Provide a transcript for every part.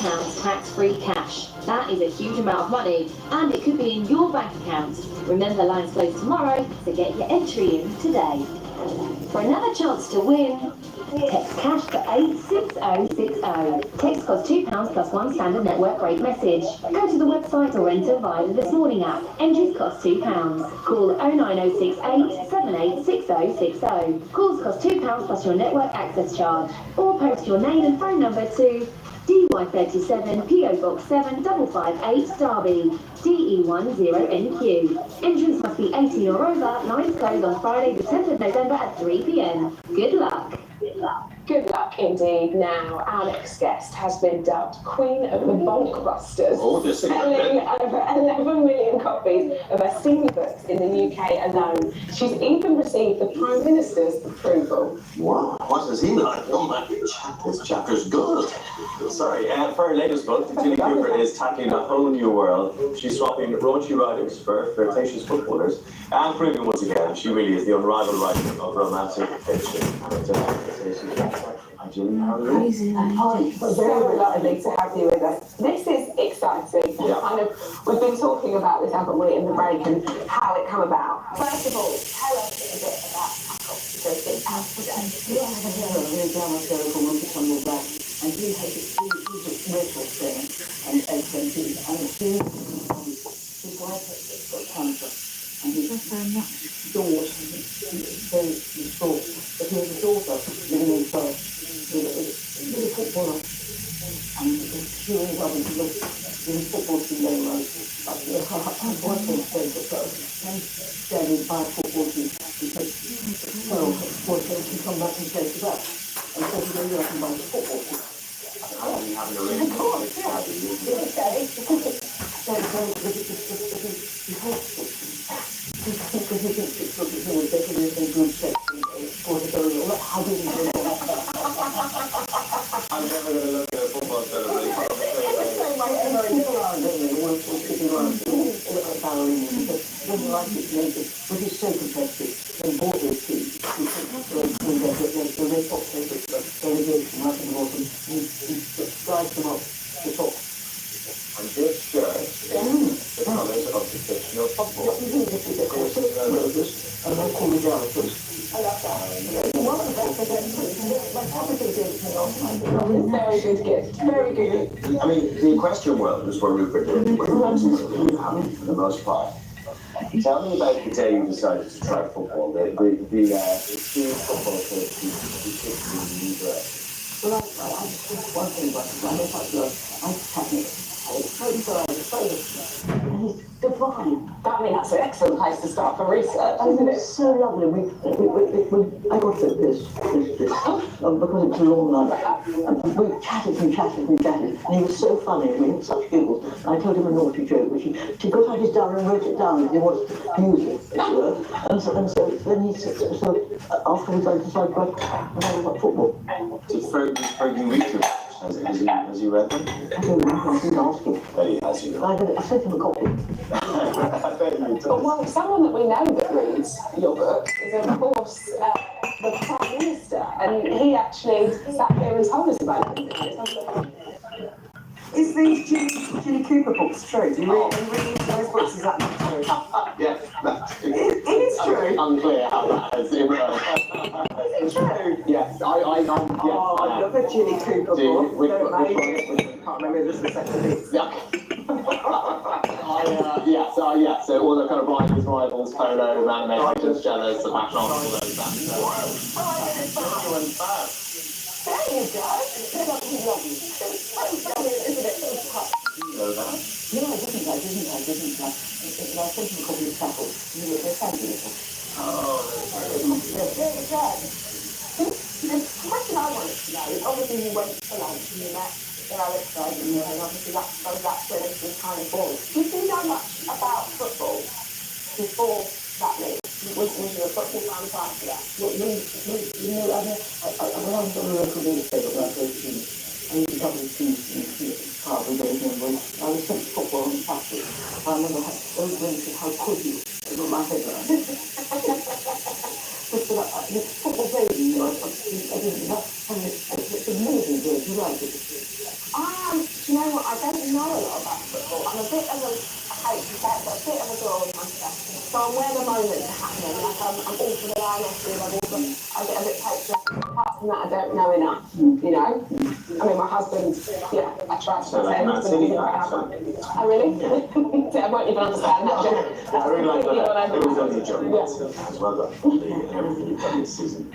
£10 tax-free cash. That is a huge amount of money, and it could be in your bank account. Remember, lines close tomorrow, so get your entry in today. For another chance to win, text cash to 86060. Text costs £2 plus one standard network rate message. Go to the website or enter via the This Morning app. Entries cost £2. Call 09068 786060. Calls cost £2 plus your network access charge. Or post your name and phone number to DY37 PO Box 7558 Derby DE10NQ. Entrance must be 18 or over. Lines close on Friday the 10th of November at 3 p.m. Good luck. Good luck indeed. Now, our next guest has been dubbed Queen of the Bonkbusters, selling over 11 million copies of her Stevie books in the UK alone. She's even received the Prime Minister's approval. Wow, what does he like? Oh my, this chapter's good. Sorry, for her latest book, Ginny Cooper is tackling a whole new world. She's swapping raunchy writers for flirtatious footballers and proving once again she really is the unrivaled writer of romantic fiction. Ginny, how are you? Hi, we're very delighted to have you with us. This is exciting. Yeah. We've been talking about this, haven't we, in the break and how it come about. First of all, tell us a bit about It's out today. You have a hero who is down there called Monkey Tumble Back, and he has he's a dreadful thing, and his wife has got cancer, and he's adored, very distraught, but he has a daughter living in Perth, with a little footballer, and she really wanted to look in the football team they were, but her boyfriend said that then standing by a football team, because well, boyfriend can come back and say to that, and so he really can buy the football team. I'm never going to look at a football celebration. But he's so competitive and bought his team. The Red Fox delegation right in the bottom. He drives them up the top. And this shirt is the colours of the fictional football. And they call me Jonathan. Very good gift. Very good. I mean, the equestrian world is where Rupert did for the most part. Tell me about the day you decided to try football, the extreme football coach who kicked you in the knee direction. Well, I just think one thing about him. I panicked. It's divine. I mean, that's an excellent place to start for research, isn't it? It's so lovely. I got this because it's a long night. And we chatted, and he was so funny, we had such giggles. I told him a naughty joke, which he got out his diary and wrote it down, and he wanted to use it. And so then he said, afterwards I decided about football. Did Fergie read your books? Has he read them? I don't know, I didn't ask him. But he has, you know. I sent him a copy. I bet you did. But well, someone that we know that reads your book is, of course, the Prime Minister, and he actually sat here and told us about it. Is these Ginny Cooper books true? Do you read those books? Is that not true? Yes, that's true. It is true. Unclear how that has Is it true? Yes, I love a Ginny Cooper book. Which Don't one? make can't remember this second. So all the kind of rivals, polo, animators, jealous, the fashion all those that. There you go. No, I didn't. I sent him a copy of Tackle. They're fabulous. The question I wanted to know is, obviously you went for lunch and you met Alex and obviously that's where this was kind of born. Did you know much about football before that meet? Was you a football fan prior to that? I was on the local newspaper about 18. I used to cover the teams in the pub and everything. I was sent to football on Saturday. I remember those men said, how could you? It was my head around. But the football baby, I didn't know. And it's amazing, do you like it? You know, I don't know a lot about football. I'm a bit of a, I hate to say it, but a bit of a glory hunter. So I'm where the moments are happening. Like I'm all for the lionesses, I get a bit patriotic. Apart from that, I don't know enough, you know? I mean, my husband, yeah, I tried to say I really? I won't even understand that joke. I really like that. It was only a joke. Yes. Well done. Everything you've done this season.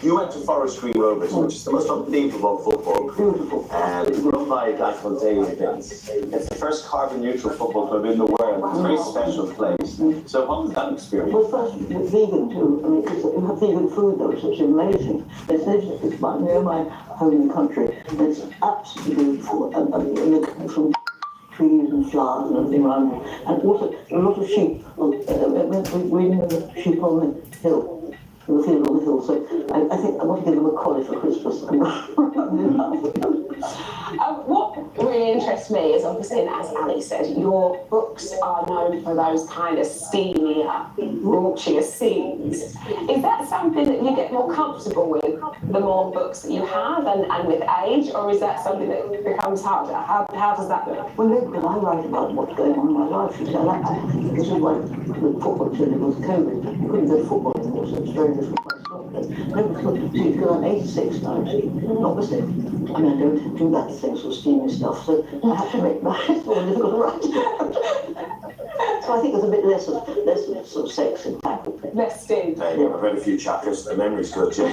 You went to Forest Green Rovers, which is the most unbelievable football. Beautiful. It's run by a guy called David Vince. It's the first carbon neutral football club in the world. It's a very special place. So what was that experience? Well, first, it's vegan too. I mean, you have vegan food though, so it's amazing. It's near my home country. It's absolutely beautiful. And from trees and flowers and everything around it. And also a lot of sheep. We know the sheep on the hill. In the field on the hill. So I think I want to give them a collie for Christmas. What really interests me is obviously, and as Ali said, your books are known for those kind of steamier, raunchier scenes. Is that something that you get more comfortable with the more books that you have and with age, or is that something that becomes harder? How does that look? Well, no, because I write about what's going on in my life. You know, I think this is why the football team was COVID. You couldn't go football anymore, so it's very difficult. Because I'm 86 now, not the same. I mean, I don't do that things or steamy stuff, so I have to make my life more difficult to write. So I think there's a bit less of sort of sex in fact. Less steam. Hey, I've read a few chapters. The memory's good, Jim.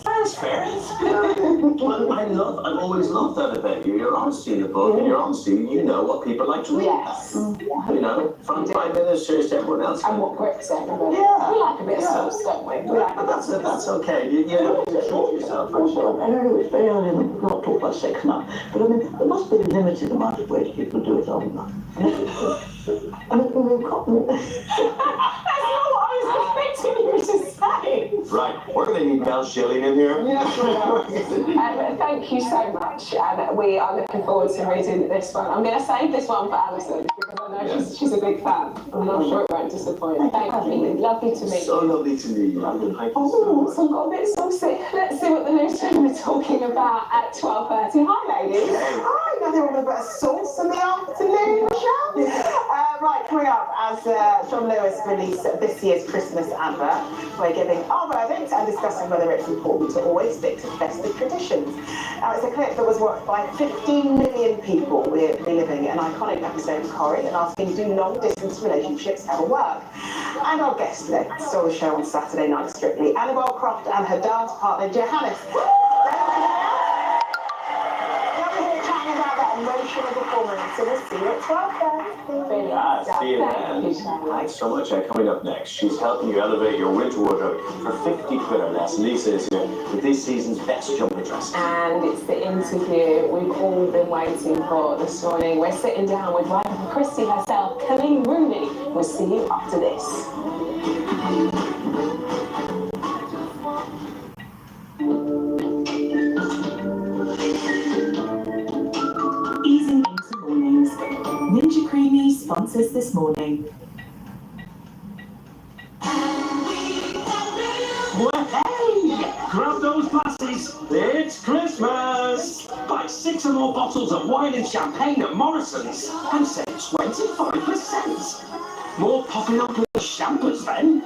That's fair. I've always loved that about you. Your honesty in the book, and your honesty, you know what people like to read. Yes. You know, from Prime Ministers to everyone else. And what grips everybody. Yeah. We like a bit of sauce, don't we? We like a bit of sauce. That's okay. You have to control yourself. Also, I don't know, it's very early, we can't talk about sex now, but I mean, there must be a limited amount of ways people do it, aren't there? I mean, we've got... That's not what I was expecting you to say. Right, we're going to need Mel Shilling in here. Thank you so much, and we are looking forward to reading this one. I'm going to save this one for Alison, because I know she's a big fan, and I'm sure it won't disappoint. Thank you. Lovely to meet you. So lovely to meet you. Thank you so Oh, much. so I've got a bit saucy. Let's see what the newsroom are talking about at 12:30. Hi, ladies. Hi, nothing wrong with a bit of sauce in the afternoon, Michelle. Right, coming up, as John Lewis released this year's Christmas advert, we're giving our verdict and discussing whether it's important to always stick to festive traditions. Now, it's a clip that was watched by 15 million people reliving an iconic episode of Corrie and asking, do long-distance relationships ever work? And our guest next saw the show on Saturday Night Strictly, Annabelle Croft and her dance partner, Johannes. Emotional performance, so we'll see you at 12:30. See you then. Thanks so much. Coming up next, she's helping you elevate your winter wardrobe for 50 quid or less. Lisa is here with this season's best jumper dress. And it's the interview we've all been waiting for this morning. We're sitting down with Agatha Christie herself, Colleen Rooney. We'll see you after this. Easing into mornings. Ninja Creamy sponsors this morning. Well, hey! Grab those glasses. It's Christmas! Buy 6 or more bottles of wine and champagne at Morrison's and save 25%. More popping up with champers then.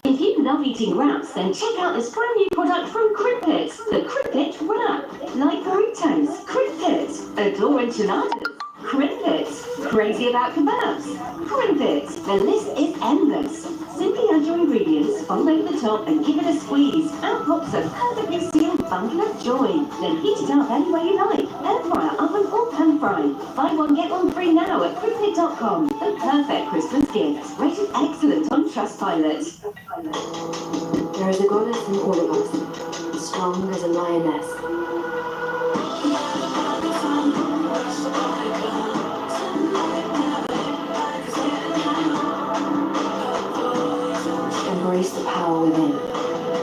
If you love eating wraps, then check out this brand new product from Crimpet, the Crimpet Wrap. Like burritos, Crimpet. Adore enchiladas, Crimpet. Crazy about kebabs, Crimpet. The list is endless. Simply add your ingredients, fold over the top and give it a squeeze. Out pops a perfectly sealed bundle of joy. Then heat it up any way you like. Air fryer, oven or pan fry. Buy one, get one free now at Crimpet.com. The perfect Christmas gift. Rated excellent on Trustpilot. There is a goddess in all of us, strong as a lioness. Embrace the power within.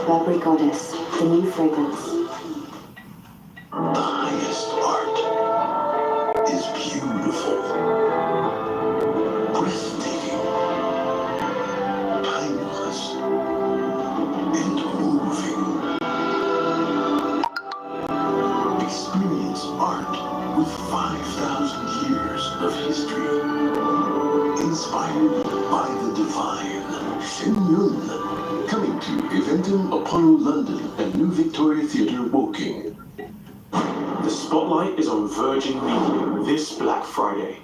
Burberry Goddess, the new fragrance. The highest art is beautiful, breathtaking, timeless. Noon. Coming to Eventim, Apollo London and New Victoria Theatre Woking. The spotlight is on Virgin Media this Black Friday.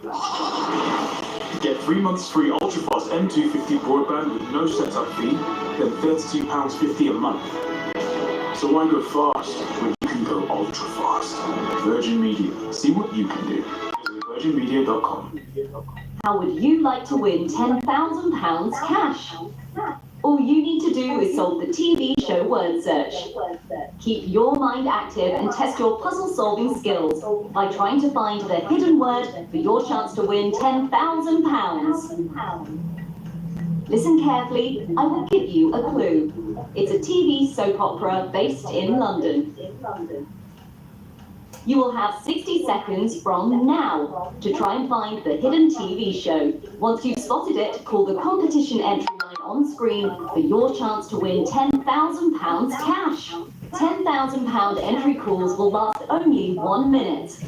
Get 3 months free ultra-fast M250 broadband with no setup fee, then £32.50 a month. So why go fast when you can go ultra-fast? Virgin Media. See what you can do. Visit virginmedia.com. How would you like to win £10,000 cash? All you need to do is solve the TV show word search. Keep your mind active and test your puzzle-solving skills by trying to find the hidden word for your chance to win £10,000. Listen carefully, I will give you a clue. It's a TV soap opera based in London. You will have 60 seconds from now to try and find the hidden TV show. Once you've spotted it, call the competition entry line on screen for your chance to win £10,000 cash. £10,000 entry calls will last only 1 minute.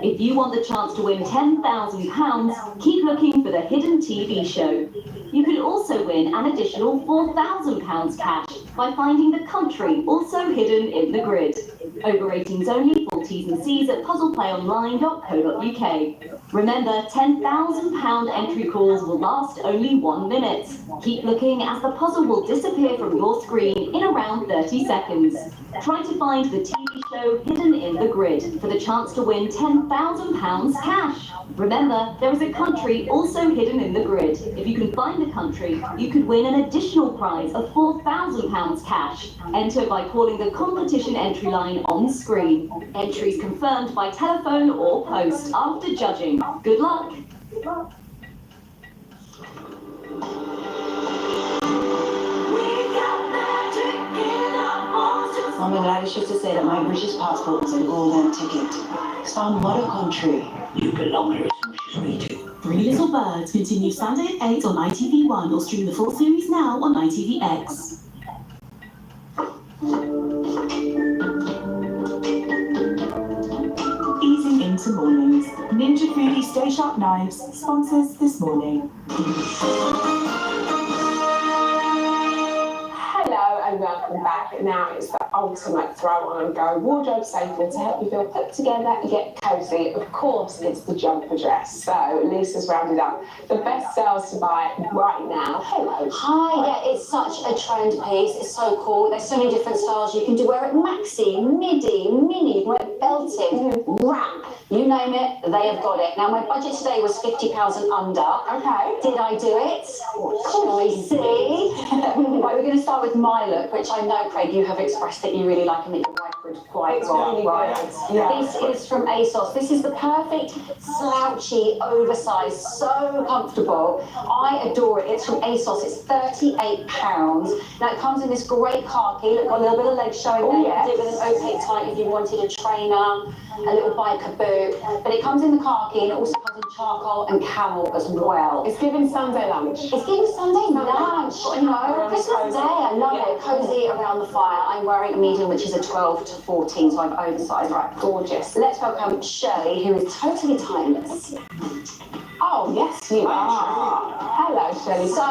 If you want the chance to win £10,000, keep looking for the hidden TV show. You can also win an additional £4,000 cash by finding the country also hidden in the grid. Over ratings only, full T's and C's at puzzleplayonline.co.uk. Remember, £10,000 entry calls will last only 1 minute. Keep looking as the puzzle will disappear from your screen in around 30 seconds. Try to find the TV show hidden in the grid for the chance to win £10,000 cash. Remember, there is a country also hidden in the grid. If you can find the country, you could win an additional prize of £4,000 cash. Enter by calling the competition entry line on screen. Entries confirmed by telephone or post after judging. Good luck! I'm glad she used to say that my British passport was a golden ticket. So I'm not a country. You belong here as much as we do. Three Little Birds continue Sunday at 8 on ITV1 or stream the full series now on ITVX. Easing into mornings. Ninja Foodie Stay Sharp Knives sponsors this morning. Hello and welcome back. Now it's the ultimate throw on and go wardrobe stapler to help you feel put together and get cosy. Of course, it's the jumper dress. So Lisa's rounded up the best styles to buy right now. Hello. Hi, yeah, it's such a trend piece. It's so cool. There's so many different styles you can do. Wear it maxi, midi, mini, wear it belted, wrap. You name it, they have got it. Now, my budget today was £50 and under. Okay. Did I do it? Shall we see? Right, we're going to start with my look, which I know, Craig, you have expressed that you really like and that your wife would quite well, right? Yeah. This is from ASOS. This is the perfect slouchy, oversized, so comfortable. I adore it. It's from ASOS. It's £38. Now, it comes in this great khaki. Look, got a little bit of leg showing there. You can do it with an opaque tie if you wanted a trainer, a little biker boot. But it comes in the khaki and it also comes in charcoal and camel as well. It's giving Sunday lunch. It's giving Sunday lunch, you know, Christmas Day. I love it. Cozy around the fire. I'm wearing a medium, which is a 12 to 14, so I'm oversized. Right, gorgeous. Let's welcome Shirley, who is totally timeless. Oh, yes, you are. Hello, Shirley. So,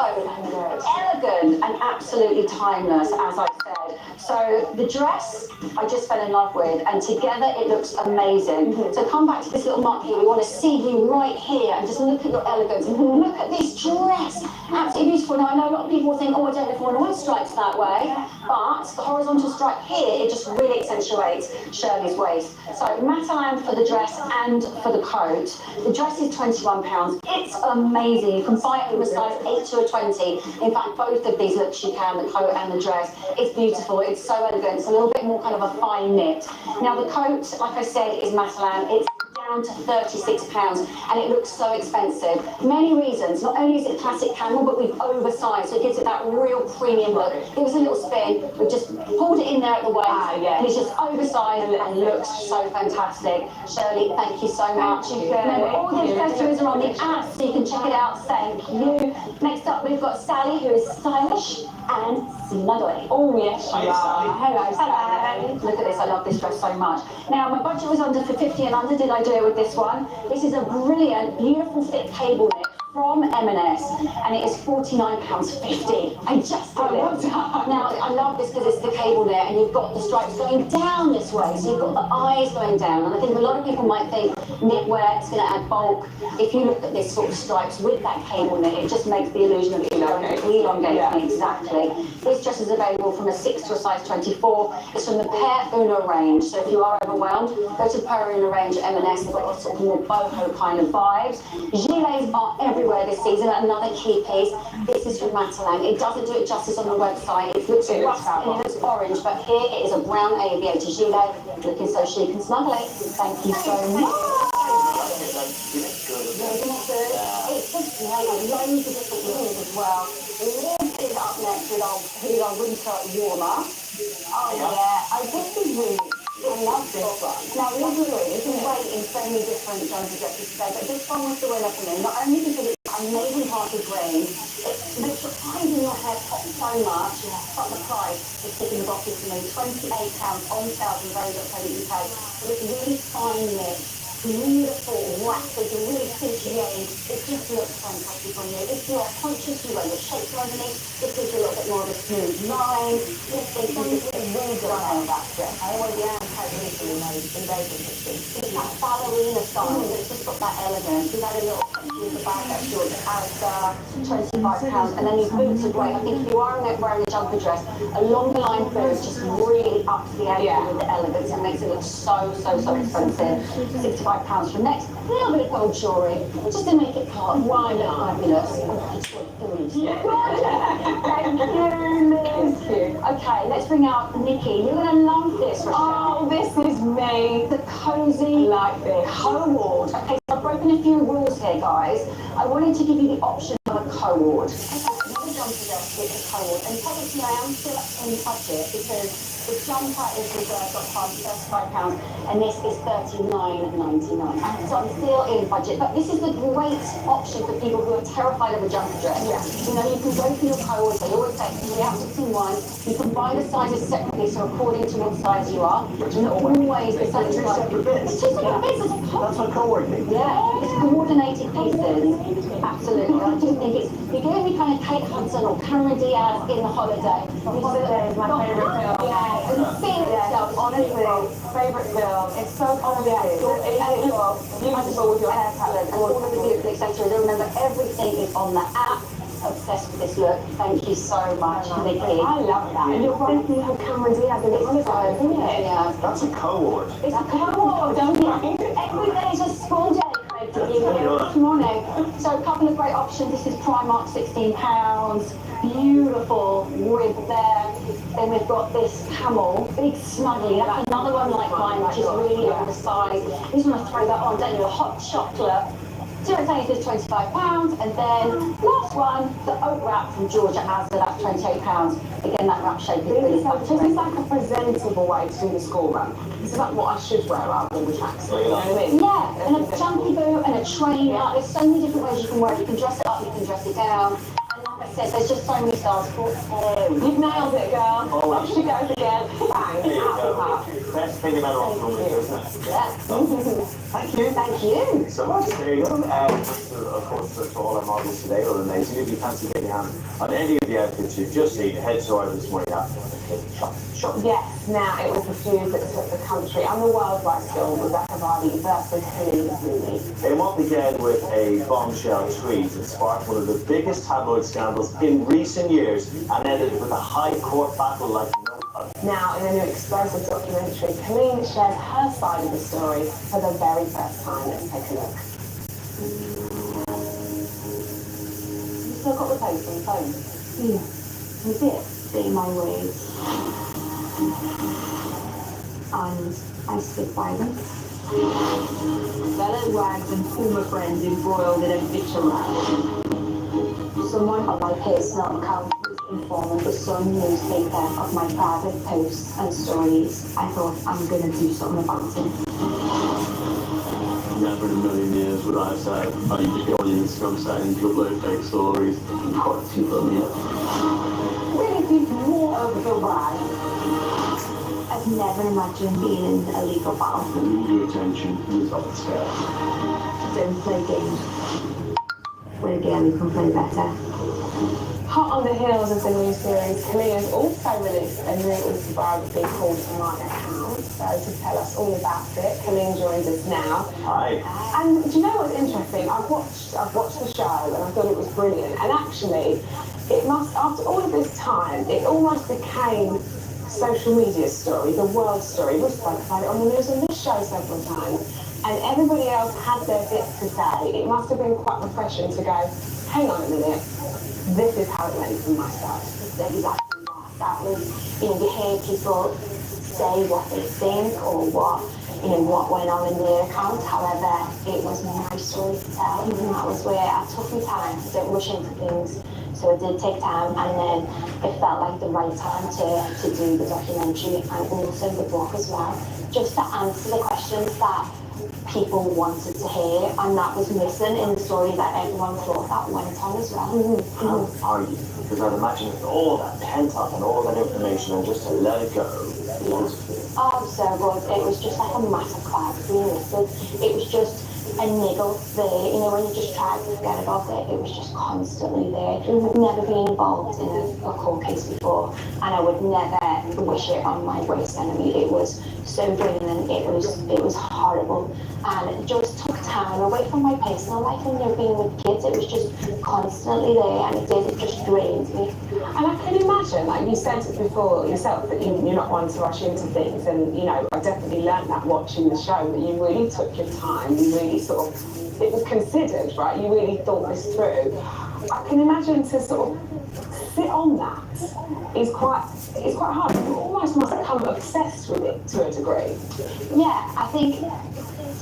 elegant and absolutely timeless, as I said. So, the dress I just fell in love with, and together it looks amazing. So, come back to this little mark here. We want to see you right here and just look at your elegance. Look at this dress. Absolutely beautiful. Now, I know a lot of people think, oh, I don't know if I want to wear stripes that way, but the horizontal stripe here, it just really accentuates Shirley's waist. So, Matalan for the dress and for the coat. The dress is £21. It's amazing. You can buy it from a size 8 to a 20. In fact, both of these looks you can, the coat and the dress. It's beautiful. It's so elegant. It's a little bit more kind of a fine knit. Now, the coat, like I said, is Matalan. It's down to £36 and it looks so expensive. Many reasons. Not only is it classic camel, but we've oversized, so it gives it that real premium look. Give us a little spin. We've just pulled it in there at the waist, and it's just oversized and looks so fantastic. Shirley, thank you so much. Remember, all the accessories are on the app, so you can check it out. Thank you. Next up, we've got Sally, who is stylish and snugly. Oh, yes, you are. Hello, Sally. Look at this. I love this dress so much. Now, my budget was under for 50 and under. Did I do it with this one? This is a brilliant, beautiful fit cable knit from M&S, and it is £49.50. I just did it. Now, I love this because it's the cable there, and you've got the stripes going down this way, so you've got the eyes going down. And I think a lot of people might think knitwear is going to add bulk. If you look at this sort of stripes with that cable knit, it just makes the illusion of it elongating. Exactly. This dress is available from a 6 to a size 24. It's from the Pear Una range, so if you are overwhelmed, go to Pear Una range at M&S. They've got sort of more boho kind of vibes. Gilets are everywhere this season. Another key piece. This is from Matalang. It doesn't do it justice on the website. It looks rust and it looks orange, but here it is a brown aviator gilet, looking so chic and snuggly. Thank you so much. It's just great. Loads of different colours as well. Liz is up next with our winter warmer. Oh yeah, this is really. I love this one. Now, you can wait in so many different jumper dresses today, but this one was the winner for me. Not only because it's amazing party green, it makes your eyes in your hair pop so much, but the price is ticking the boxes for me. £28 on sale from Vogue.co.uk. But it's really fine knit, beautiful waxes, and really cinchillating. It just looks fantastic on you. If you are conscious, you wear your shapes underneath. It gives you a little bit more of a smooth line. It's really good on that dress. I always am casually in those engagement pictures. It's that ballerina style, but it's just got that elegance. We've had a little with the bag that's yours at Asda, £25, and then these boots are great. I think if you are wearing a jumper dress, a longer line boot just really ups the ankle with the elegance and makes it look so expensive. £65 from next. A little bit of gold jewellery, just to make it pop. Why not? Fabulous. Thank you, Liz. Okay, let's bring out Nikki. You're going to love this, Rochelle. Oh, this is me. The cozy, like this, co-ward. Okay, so I've broken a few rules here, guys. I wanted to give you the option of a co-ward. Another jumper dress with a co-ward. And probably I am still on the budget because the jumper is reserved on £35 and this is £39.99. So I'm still in budget, but this is a great option for people who are terrified of a jumper dress. Yeah. You know, you can go for your co-ord. They always say 3 out of 1. You can buy the sizes separately, so according to what size you are. And always the same size. It's 2 separate bits. That's what co-ord means. Yeah, it's coordinated pieces. Absolutely. I do think it's, you're giving me kind of Kate Hudson or Cameron Diaz in The Holiday. Holiday is my favourite film. Yeah. And the feeling itself, honestly, favourite film. It's so comedy. It's beautiful with your haircut and all of the beautiful accessories. I remember everything is on the app. Obsessed with this look. Thank you so much, Nikki. I love that. And you're right, you have Cameron Diaz in it, isn't it? Yeah. That's a co-ord. It's a co-ord, don't you? Every day is a school day. Good morning. So a couple of great options. This is Primark, £16. Beautiful with there. Then we've got this camel, big snuggly. That's another one like mine, which is really oversized. I just want to throw that on, don't you? A hot chocolate. So it's only just £25, and then last one, the oat wrap from Georgia Asda, that's £28. Again, that wrap shape is really fun. This is like a presentable way to do the school run. This is like what I should wear rather than the tracksuit, you know what I mean? Yeah, and a jumpy boot and a trainer. There's so many different ways you can wear it. You can dress it up, you can dress it down. Like I said, there's just so many styles for it. You've nailed it, girl. Off she goes again. Bang. Best thing about all the isn't it? Yeah. Thank you. Thank you. So much. There you go. Of course, to all our models today are amazing. If you fancy getting your hand on any of the outfits you've just seen, head to our this morning app. Shop. Yes, now it was the fuse that took the country and the world by storm with Rebecca Vardy versus Helene Rooney. It all began with a bombshell tweet that sparked one of the biggest tabloid scandals in recent years and ended with a high court battle like no other. Now, in a new explosive documentary, Helene shares her side of the story for the very first time. Let's take a look. You still got the post on the phone? Yeah. Can you see it? Say my ways. And I stick by them. Fellow wags and former friends embroiled in a bitter row. Someone on my personal account was informing the Sun newspaper of my private posts and stories. I thought, I'm gonna do something about it. Never in a million years would I say, oh, you just go on your Instagram settings, you upload fake stories, and quite a few of them, Really think more over the why. I've never imagined being in a legal battle. The media attention is off the scale. Don't play games. with a girl who can play better. Hot on the heels of the new series, Kalia's also released a new autobiography called My Account. So to tell us all about it, Kalia joins us now. Hi. And do you know what's interesting? I've watched the show and I thought it was brilliant. And actually, it must, after all of this time, it almost became social media story, the world story. We spoke about it on the news on this show several times. And everybody else had their bits to say. It must have been quite refreshing to go, hang on a minute, this is how it went from my side. Exactly that. That was, you know, you hear people say what they think or what, you know, what went on in their account. However, it was my story to tell, and that was where I took my time. I don't rush into things, so it did take time, and then it felt like the right time to do the documentary and also the book as well, just to answer the questions that people wanted to hear, and that was missing in the story that everyone thought that went on as well. How are you? Because I'd imagine with all that pent up and all that information and just to let it go. Oh, so good. It was just like a massive cloud being lifted. It was just a niggle there, you know, when you just tried to forget about it, it was just constantly there. I've never been involved in a court case before, and I would never wish it on my worst enemy. It was so draining, it was horrible, and it just took time away from my personal life, and, you know, being with kids, it was just constantly there, and it just drained me. And I can imagine, like you said before yourself, that you're not one to rush into things, and, you know, I definitely learned that watching the show, that you really took your time, you really sort of, it was considered, right? You really thought this through. I can imagine to sort of sit on that is quite hard. You almost must become obsessed with it to a degree. Yeah, I think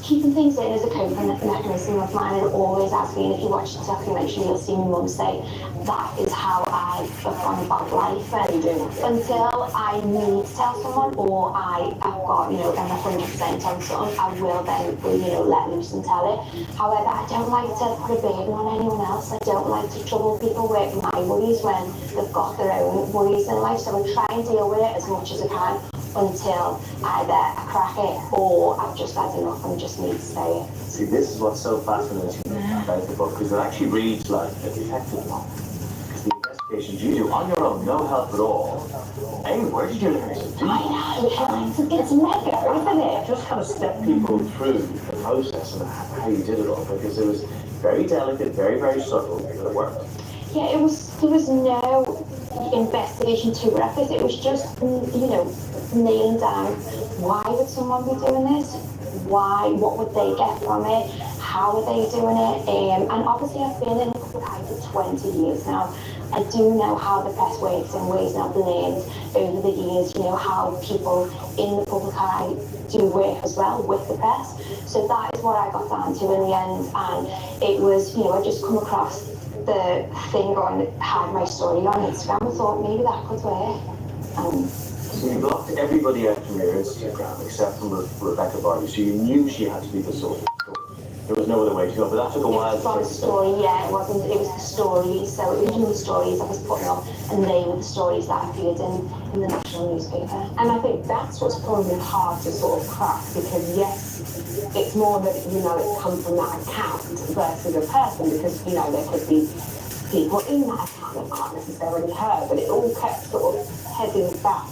keeping things in is a coping mechanism of mine, and always has been. If you watch the documentary, you'll see my mum say that is how I've gone about life, and until I need to tell someone or I've got, you know, I'm 100% on something, I will then, you know, let loose and tell it. However, I don't like to put a burden on anyone else. I don't like to trouble people with my worries when they've got their own worries in life, so I try and deal with it as much as I can until either I crack it or I've just had enough and just need to say it. See, this is what's so fascinating about the book, because it actually reads like a detective novel. Because the investigations you do on your own, no help at all. Amy, where did you learn to do? I know, it's mega, isn't it? Just kind of step people through the process and how you did it all, because it was very delicate, very, very subtle, but it worked. Yeah, there was no investigation to it. It was just, you know, nailing down why would someone be doing this? Why? What would they get from it? How are they doing it? And obviously I've been in the public eye for 20 years now. I do know how the press works in ways, and I've learned over the years, you know, how people in the public eye do work as well with the press. So that is what I got down to in the end, and it was, you know, I just come across the thing on, had my story on Instagram, I thought maybe that could work. So you blocked everybody out from your Instagram except from Rebecca Vardy, so you knew she had to be the source. There was no other way to go, but that took a while. From the story, yeah, it was the stories, so it was the stories I was putting up, and they were the stories that appeared in the national newspaper. And I think that's what's probably hard to sort of crack, because yes, it's more that, you know, it's come from that account versus a person, because, you know, there could be people in that account that aren't necessarily her, but it all kept sort of heading back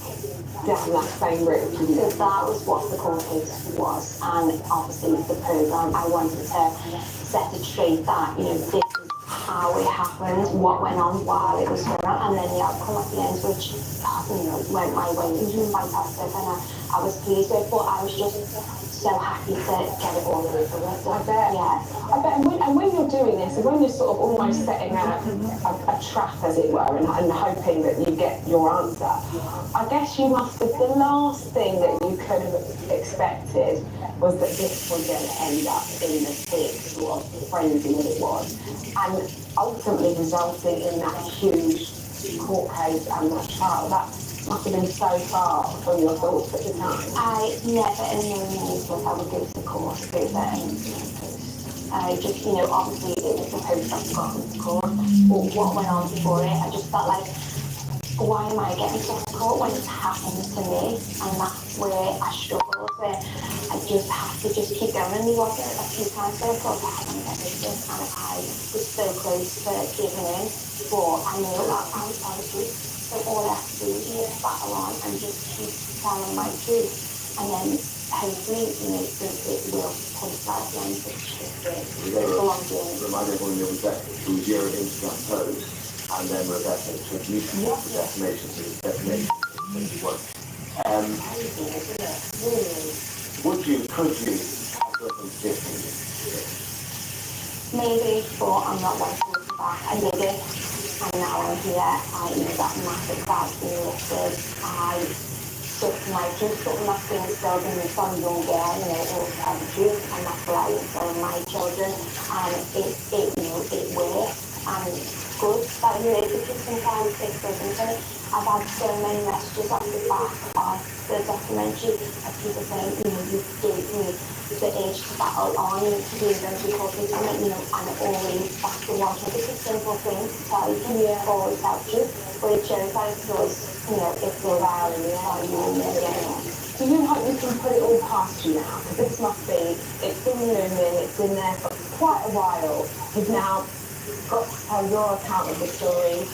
down that same route. So that was what the court case was, and obviously the programme, I wanted to set it straight that, you know, this is how it happened, what went on while it was going on, and then the outcome at the end, which, you know, went my way, which was fantastic, and I was pleased with, but I was just so happy to get it all over with. I bet. Yeah. I bet, and when you're doing this, and when you're sort of almost setting out a trap, as it were, and hoping that you get your answer, I guess you must have, the last thing that you could have expected was that this was going to end up in the big sort of frenzy that it was, and ultimately resulting in that huge court case and that trial. That must have been so far from your thoughts at the time. I never in a million years thought I would go to court over I just, you know, obviously it was supposed to have gone to court, but what went on before it, I just felt like why am I getting difficult when it's happened to me? And that's where I struggled, where I just had to just keep going. And there was a few times where I thought I haven't got this, and I was so close to giving in, but I knew that I was on truth. So all I have to do is just battle on and just keep telling my truth. And then hopefully, it will come back and Remind everyone there was your Instagram post, and then Rebecca took you to the defamation to the defamation. Could you have done something different? Maybe, but I'm not one to look back. I did it, and now I'm here. That massive bad's been lifted. I took my truth, something that's been instilled in me from young girl, all the truth, and that's what I instill in my children. And it works, and it's good. That relationship sometimes it doesn't. I've had so many messages off the back of the documentary of people saying, you gave me the urge to battle on, to be eventually called me from it, and always that's the one thing. It's a simple thing to tell you, always help you, but it shows that it does, it's a while and Do you hope you can put it all past you now? Because this must be, it's been looming, it's been there for quite a while. You've now got to tell your account of the story.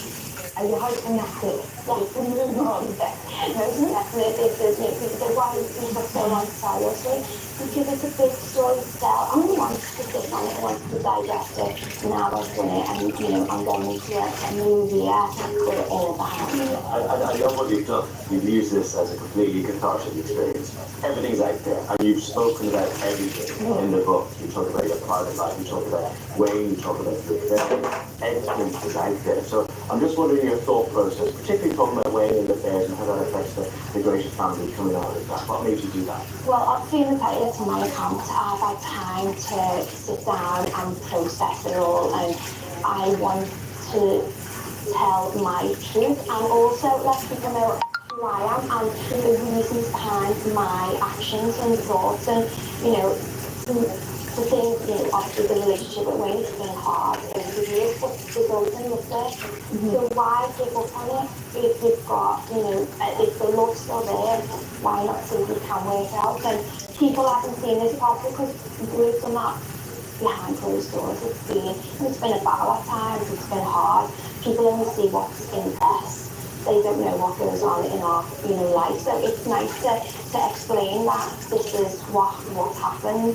Are you hoping that's it? You can move on. Most definitely, people say, why do you have so long to tell your story? Because it's a big story to tell. I'm the one to sit on it, wants to digest it. Now I've done it, and I'm going to a movie, put it all about. I love what you've done. You've used this as a completely cathartic experience. Everything's out there, and you've spoken about everything in the book. You talk about your private life, you talk about Wayne, you talk about your family. Everything is out there. So I'm just wondering your thought process, particularly talking about Wayne and the affairs and how that affects the Gracious family coming out of that. What made you do that? Well, I've seen the credit to my account. I've had time to sit down and process it all, and I want to tell my truth and also let people know who I am and the reasons behind my actions and thoughts, and the things, obviously the relationship with Wayne has been hard over the years, but the golden love there. So why give up on it if you've got, if the love's still there, why not see if you can work it out? And people haven't seen this part because we've done that behind closed doors. It's been a battle at times, it's been hard. People only see what's in the press. They don't know what goes on in our life. So it's nice to explain that this is what happened.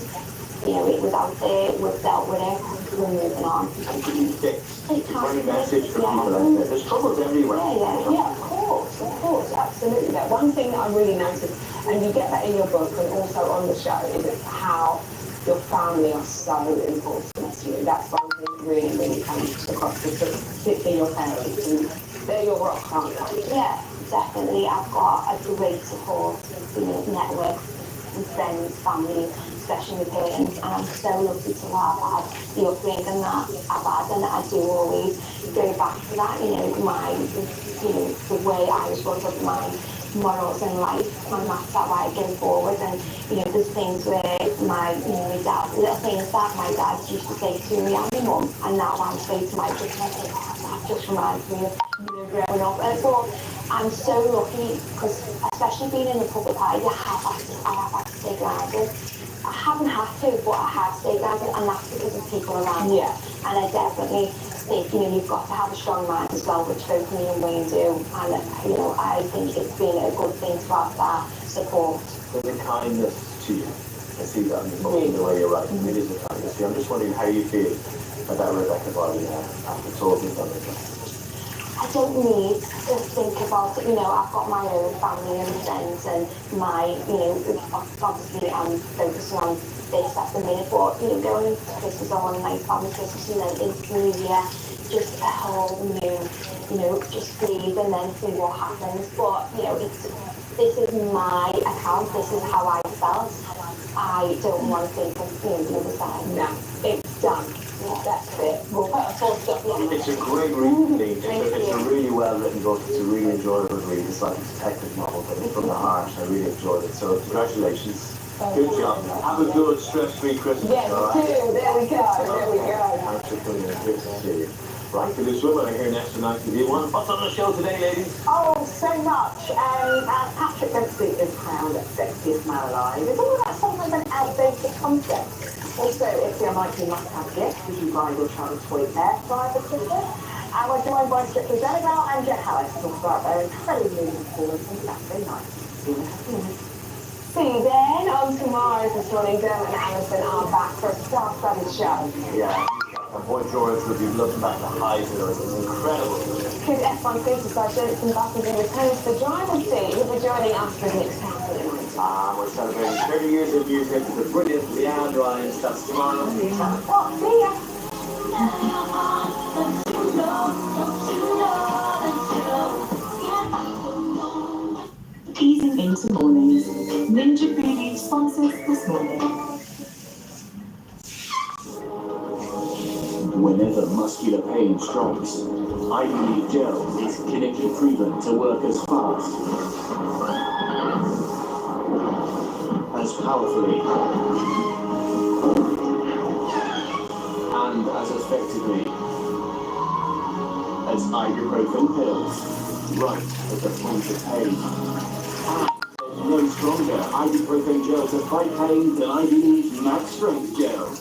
It was out there, we've dealt with it, we're moving on. One message for people out there. There's troubles everywhere. Yeah, of course, absolutely. That one thing that I really noticed, and you get that in your book and also on the show, is how your family are so important to you. That's one thing that really comes across, particularly your parents. And they're your rock, aren't they? Yeah, definitely. I've got a great support network with friends, family, especially with parents, and I'm so lucky to have had the upbringing that I've had, and I do always go back to that, the way I was brought up, my morals in life, and that's how I go forward. And there's things where my dad, little things that my dad used to say to me and my mum, and now I'm saying to my kids, that just reminds me of growing up. And so I'm so lucky because, especially being in the public eye, I have had to stay grounded. I haven't had to, but I have stayed grounded, and that's because of people around me. And I definitely think, you've got to have a strong mind as well, which both me and Wayne do. And, I think it's been a good thing to have that support. There's a kindness to you. I see that in the book, in the way you're writing. It is a kindness to you. I'm just wondering how you feel about Rebecca Varley now, after it's all been done and done. I don't need to think about it, I've got my own family and friends and my, obviously I'm focusing on this at the minute, but, going into Christmas, I want a nice family Christmas, into New Year, just a whole new, just breathe and then see what happens. But, this is my account, this is how I felt. I don't want to think of, the other side. No, it's done. That's it. We'll put a full stop on it. It's a great read, Lee. It's a really well written book. It's a really enjoyable read. It's like a detective novel, but it's from the heart. I really enjoyed it. So congratulations. Good job. Have a good, stress-free Christmas. Yes, too. There we go. Thanks for coming in. Good to see you. Right, to the swimmer here next tonight. TV1. What's on the show today, ladies? Oh, so much. As Patrick Dempsey is crowned sexiest man alive, it's all about sometimes an outdated concept. Also, it's the unlikely must-have gift, which you buy your child's toy air fryer for Christmas. And we're joined by Strictly Annabelle and Jet Harris to talk about their incredibly moving performance on Saturday night. See you then. On tomorrow this morning, Dermot and Alison are back for a star-studded show. Yeah. And boy George would be looking back to highs with us. It's incredible. Could F1 superstar Jenson Button return to the driver's seat? He'll be joining us for the next Saturday night. We're celebrating 30 years of music with the brilliant Leanne Ryan. That's tomorrow. Oh, see ya. Easing into mornings. Ninja Creamy sponsors this morning. Whenever muscular pain strikes, Ivy Gel is clinically proven to work as fast, as powerfully, and as effectively as ibuprofen pills, right at the point of pain. And no stronger ibuprofen gel to fight pain than Ivy's Max Strength Gel.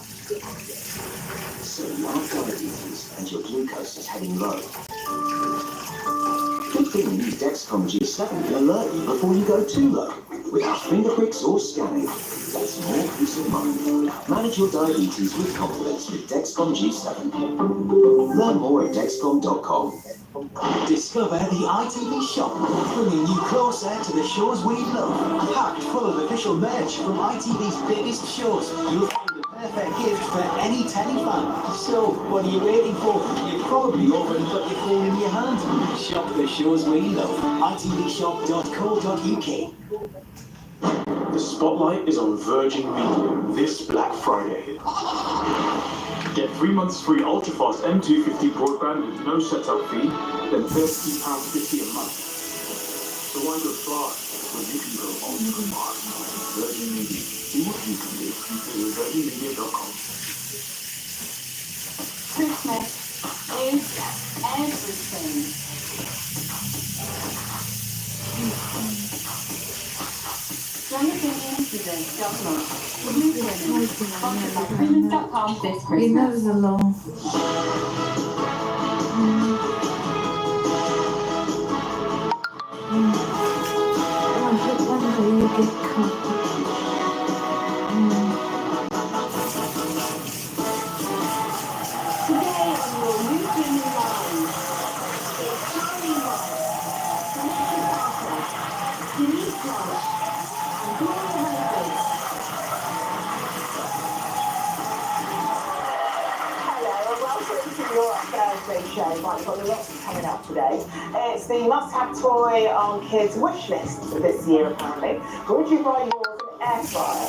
So you have diabetes and your glucose is heading low. Good thing we use Dexcom G7 to alert you before you go too low, without finger pricks or scanning. That's more peace of mind. Manage your diabetes with confidence with Dexcom G7. Learn more at Dexcom.com. Discover the ITV shop, bringing you closer to the shows we love. Packed full of official merch from ITV's biggest shows. You'll find the perfect gift for any telly fan. So, what are you waiting for? You've probably already got your phone in your hand. Shop the shows we love. itvshop.co.uk. The spotlight is on Virgin Media this Black Friday. Get 3 months free ultra-fast M250 broadband with no setup fee, then £30.50 a month. So why go far when you can go ultra-fast? Virgin Media. Do what you can do. Visit virginmedia.com. Christmas is everything. Christmas.com this Christmas. He knows the law. I hope one day you get caught. Today on your Luton Live, it's Charlie Ross, Samantha Carter, Denise Welsh, and Gloria Hayes. Hello and welcome to your Thursday show. Right, we've got a lot coming up today. It's the must-have toy on kids' wish list this year apparently. Would you buy yours an air fryer?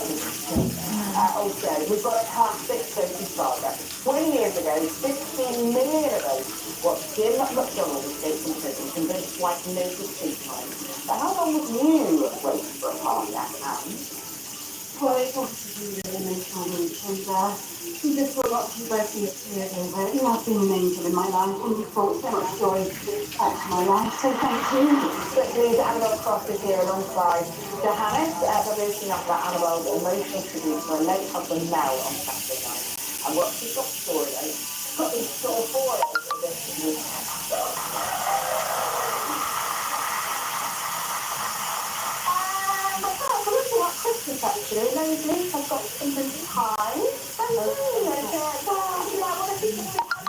Also, we've got a classic Sophie saga. 20 years ago, 15 million of us watched Jim McDonald escape from prison, convinced like no good time. But how long would you wait for a party at Anne? Well, it's obviously really emotional and we just forgot to both the experience over. You have been an angel in my life and you've brought so much joy back to my life, so thank you. Strictly, Annabelle Cross is here alongside Johannes, releasing up that Annabelle's emotional tribute to her late husband Mel on Saturday night. And what's the shop story, though? Got this sort of boy for this Christmas actually, Leslie, I've got some mince pie. Thank you. I want to see some I've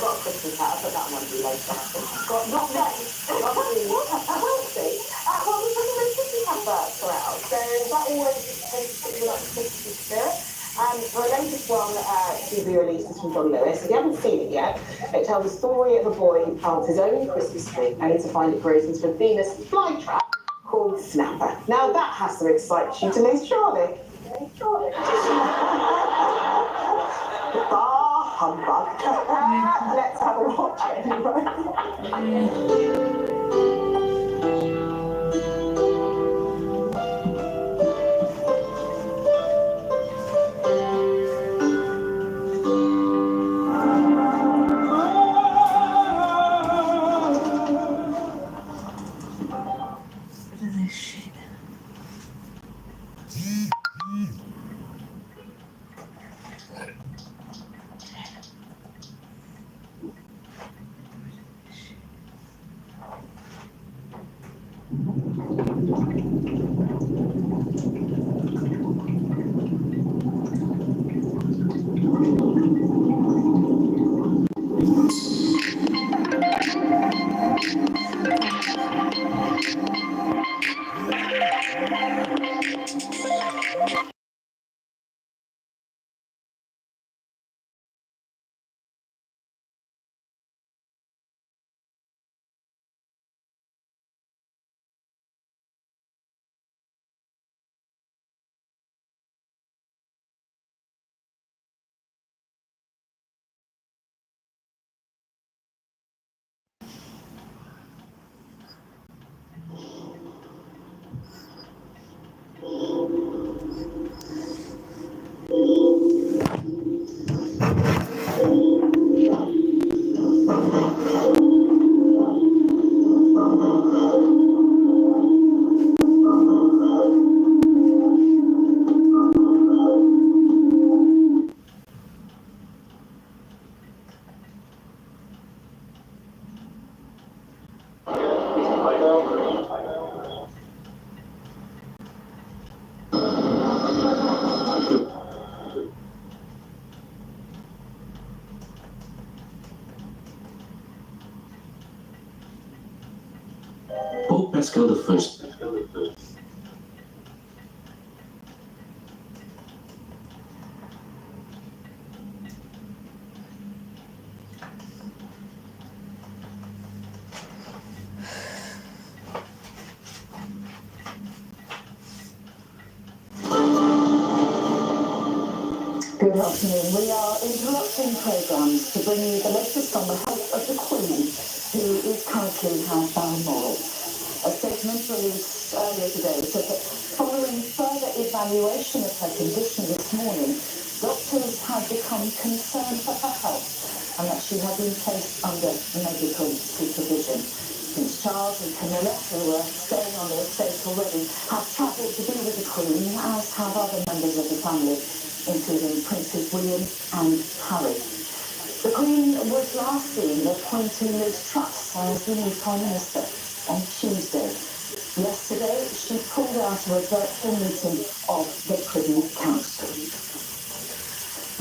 got a Christmas hat, I'll put that one to you later. Got not that. I will see. Well, we're putting the Christmas adverts out, so that always takes you like the Christmas spirit. And the latest one to be released is from John Lewis. If you haven't seen it yet, it tells the story of a boy who plants his own Christmas tree only to find it grows into a Venus flytrap called Snapper. Now that has to excite you to me, surely. Bah, humbug. Let's have a watch anyway. Pope Pascal I. Good afternoon. We are interrupting programmes to bring you the latest on the health of the Queen, who is currently in Balmoral. A statement released earlier today said that following further evaluation of her condition this morning, doctors had become concerned for her health and that she had been placed under medical supervision. Prince Charles and Camilla, who were staying on the estate already, have travelled to be with the Queen, as have other members of the family, including Princes William and Harry. The Queen was last seen appointing Liz Truss as the new Prime Minister on Tuesday. Yesterday, she pulled out of a virtual meeting of the Privy Council.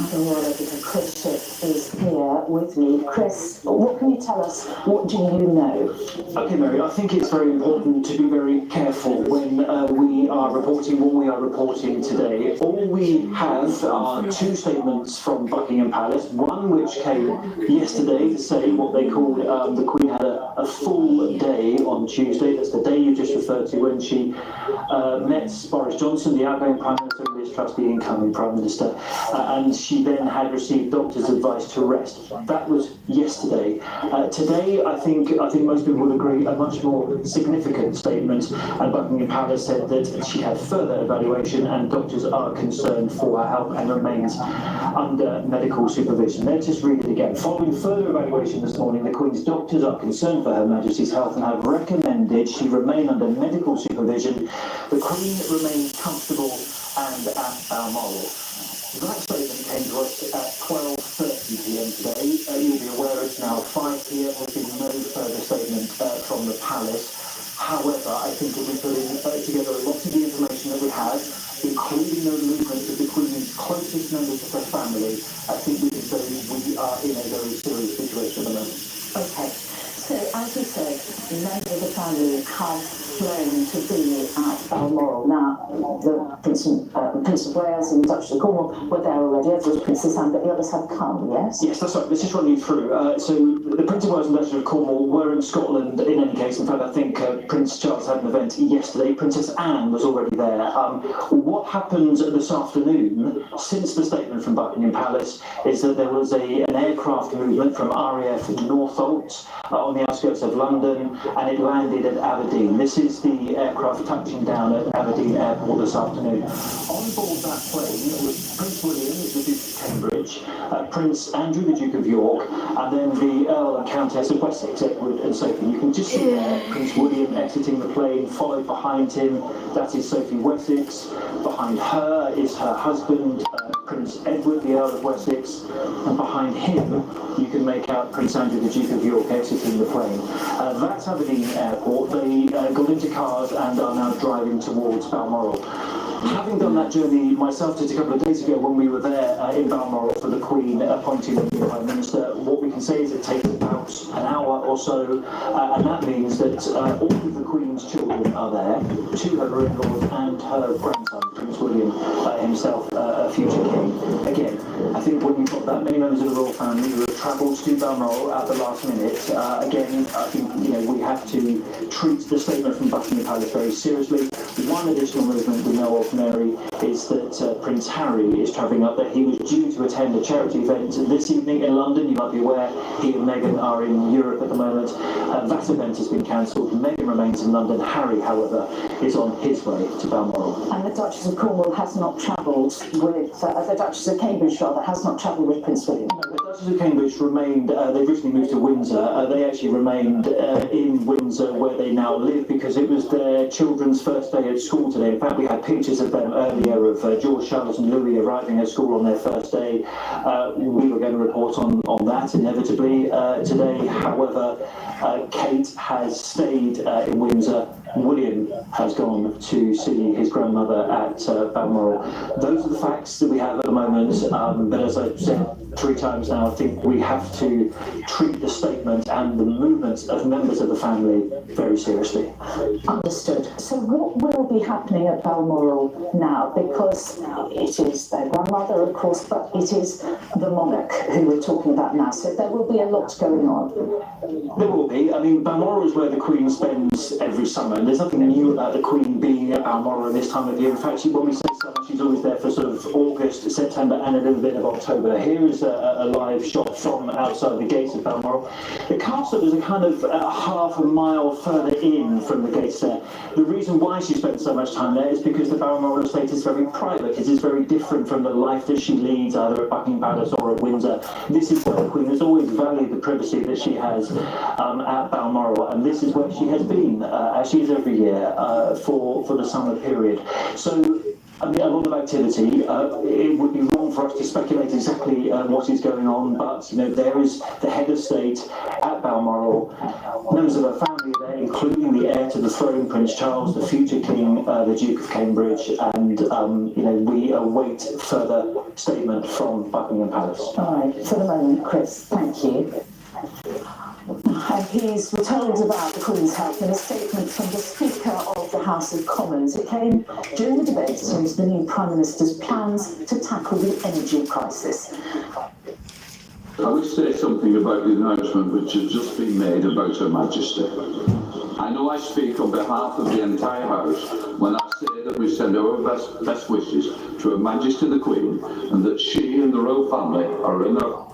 Our Royal Editor Chris Shipp is here with me. Chris, what can you tell us? What do you know? Okay, Mary, I think it's very important to be very careful when we are reporting what we are reporting today. All we have are two statements from Buckingham Palace, one which came yesterday to say what they called the Queen had a full day on Tuesday. That's the day you just referred to when she met Boris Johnson, the outgoing Prime Minister, and Liz Truss, the incoming Prime Minister, and she then had received doctor's advice to rest. That was yesterday. Today, I think most people will agree, a much more significant statement, and Buckingham Palace said that she had further evaluation and doctors are concerned for her health and remains under medical supervision. Let's just read it again. Following further evaluation this morning, the Queen's doctors are concerned for Her Majesty's health and have recommended she remain under medical supervision. The Queen remains comfortable and at Balmoral. That statement came to us at 12:30 p.m. today. You'll be aware it's now 5 p.m. There's been no further statement from the Palace. However, I think if we put together a lot of the information that we have, including the movement of the Queen's closest members of her family, I think we can say we are in a very serious situation at the moment. Okay. So, as you said, members of the family have flown to be at Balmoral. Now, the Prince of Wales and the Duchess of Cornwall were there already, as was Princess Anne, but the others have come, yes? Yes, that's right. Let's just run you through. So, the Prince of Wales and Duchess of Cornwall were in Scotland in any case. In fact, I think Prince Charles had an event yesterday. Princess Anne was already there. What happened this afternoon, since the statement from Buckingham Palace, is that there was an aircraft movement from RAF Northolt on the outskirts of London, and it landed at Aberdeen. This is is the aircraft touching down at Aberdeen Airport this afternoon. On board that plane was Prince William, the Duke of Cambridge, Prince Andrew, the Duke of York, and then the Earl and Countess of Wessex, Edward and Sophie. You can just see there Prince William exiting the plane, followed behind him, that is Sophie Wessex. Behind her is her husband, Prince Edward, the Earl of Wessex, and behind him you can make out Prince Andrew, the Duke of York, exiting the plane. That's Aberdeen Airport. They got into cars and are now driving towards Balmoral. Having done that journey myself just a couple of days ago when we were there in Balmoral for the Queen appointing the new Prime Minister, what we can say is it takes about an hour or so, and that means that all of the Queen's children are there, 2 her-in-laws and her grandson, Prince William himself, a future king. Again, I think when you've got that many members of the royal family who have travelled to Balmoral at the last minute, again, I think we have to treat the statement from Buckingham Palace very seriously. One additional movement we know of, Mary, is that Prince Harry is travelling up there. He was due to attend a charity event this evening in London. You might be aware he and Meghan are in Europe at the moment. That event has been cancelled. Meghan remains in London. Harry, however, is on his way to Balmoral. And the Duchess of Cornwall has not travelled with, the Duchess of Cambridge, rather, has not travelled with Prince William. No, the Duchess of Cambridge remained, they've recently moved to Windsor. They actually remained in Windsor where they now live because it was their children's first day at school today. In fact, we had pictures of them earlier of George, Charlotte and Louis arriving at school on their first day. We were going to report on that inevitably today. However, Kate has stayed in Windsor. William has gone to see his grandmother at Balmoral. Those are the facts that we have at the moment, but as I've said 3 times now, I think we have to treat the statement and the movements of members of the family very seriously. Understood. So what will be happening at Balmoral now? Because it is their grandmother, of course, but it is the monarch who we're talking about now. So there will be a lot going on. There will be. I mean, Balmoral is where the Queen spends every summer, and there's nothing new about the Queen being at Balmoral this time of year. In fact, when we say summer, she's always there for sort of August, September, and a little bit of October. Here is a live shot from outside the gates of Balmoral. The castle is a kind of half a mile further in from the gates there. The reason why she spends so much time there is because the Balmoral estate is very private. It is very different from the life that she leads either at Buckingham Palace or at Windsor. This is where the Queen has always valued the privacy that she has at Balmoral, and this is where she has been, as she is every year, for the summer period. So, I mean, a lot of activity. It would be wrong for us to speculate exactly what is going on, but there is the head of state at Balmoral. Members of her family there, including the heir to the throne, Prince Charles, the future king, the Duke of Cambridge, and we await further statement from Buckingham Palace. All right, for the moment, Chris, thank you. MPs were told about the Queen's health in a statement from the Speaker of the House of Commons. It came during the debate into the new Prime Minister's plans to tackle the energy crisis. I wish to say something about the announcement which has just been made about Her Majesty. I know I speak on behalf of the entire House when I say that we send our best wishes to Her Majesty the Queen and that she and the royal family are in her...